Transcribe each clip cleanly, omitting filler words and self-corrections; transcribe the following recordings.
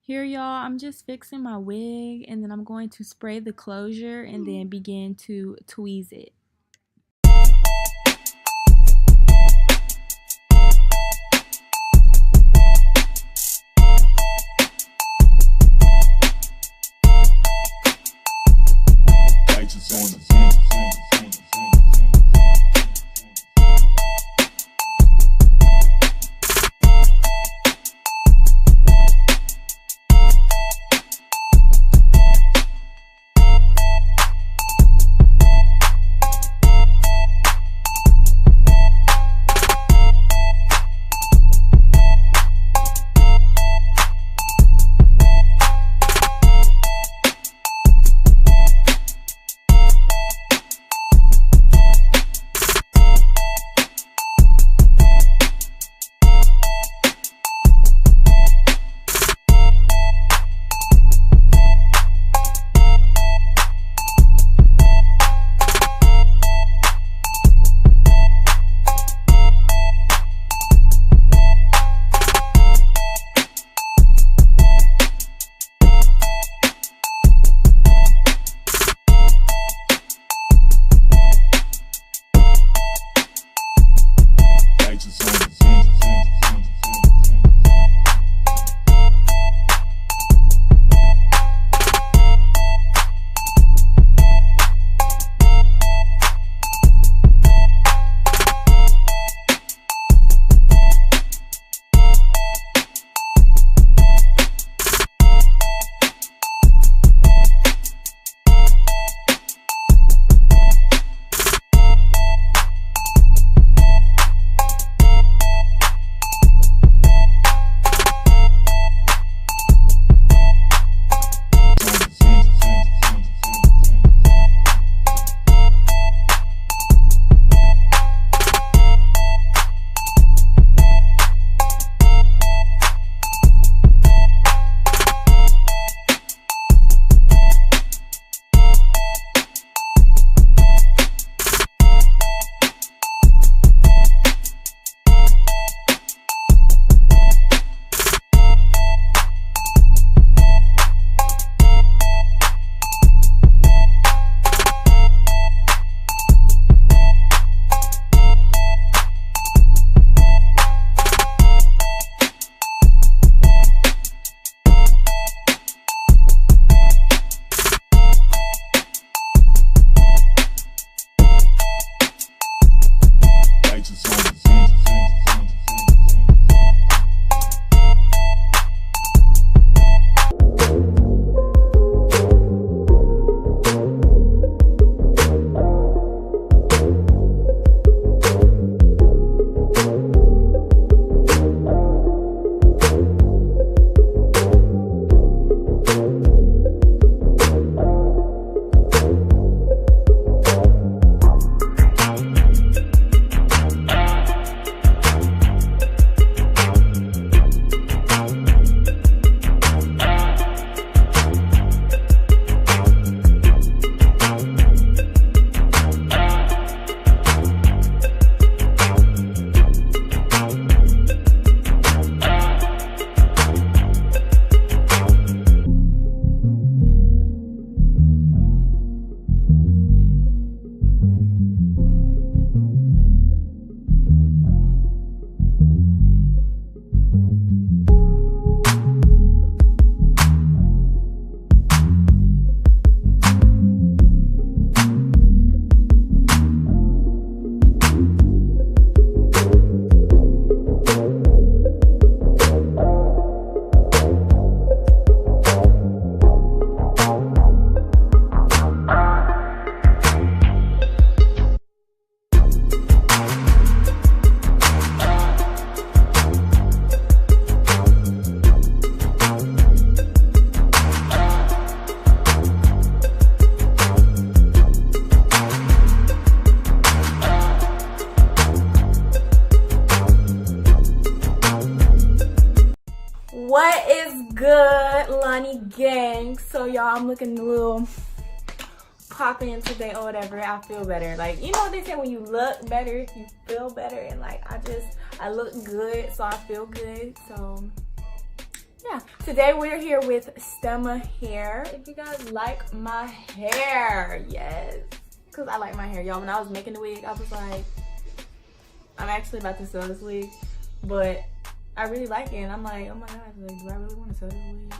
Here, y'all, I'm just fixing my wig and then I'm going to spray the closure and then begin to tweeze it. What is good, Lonnie gang? So y'all, I'm looking a little popping today or whatever. I feel better. Like, you know what they say, when you look better, you feel better. And like, I look good, so I feel good. So yeah, today we're here with Stema hair. If you guys like my hair, yes, because I like my hair, y'all. When I was making the wig, I was like, I'm actually about to sell this wig, but I really like it, and I'm like, oh my gosh, like, do I really want to sell this wig?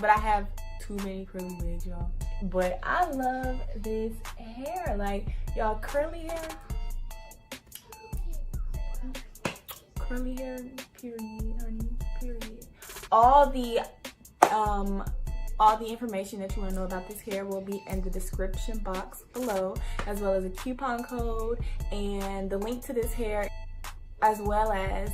But I have too many curly wigs, y'all. But I love this hair, like, y'all, curly hair, period, honey, period. All the information that you want to know about this hair will be in the description box below, as well as a coupon code and the link to this hair, as well as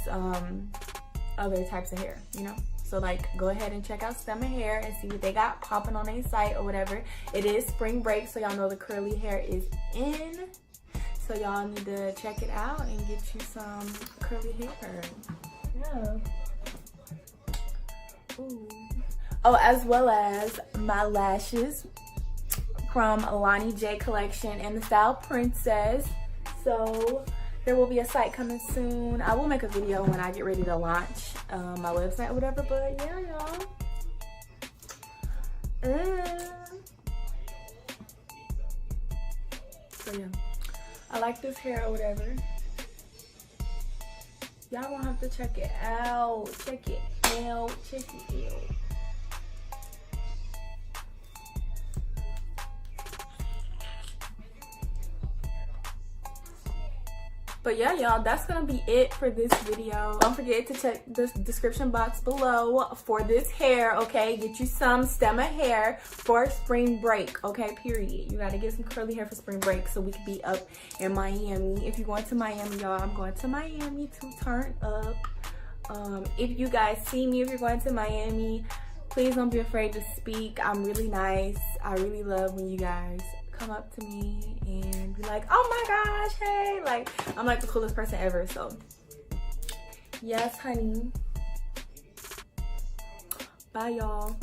other types of hair, you know. So like, go ahead and check out Stema hair and see what they got popping on their site or whatever. It is spring break, so y'all know the curly hair is in. So y'all need to check it out and get you some curly hair. Yeah. Ooh. Oh, as well as my lashes from Lonnie J Collection and the Style Princess. So there will be a site coming soon. I will make a video when I get ready to launch my website or whatever, but yeah, y'all. So yeah, I like this hair or whatever. Y'all gonna have to check it out. Check it out. Check it out. But yeah, y'all, that's gonna be it for this video. Don't forget to check the description box below for this hair, okay? Get you some Stema hair for spring break, okay? Period. You gotta get some curly hair for spring break so we can be up in Miami. If you're going to Miami, y'all, I'm going to Miami to turn up. If you guys see me, if you're going to Miami, please don't be afraid to speak. I'm really nice. I really love when you guys come up to me and be like, oh my gosh, hey, like, I'm like the coolest person ever. So yes, honey. Bye, y'all.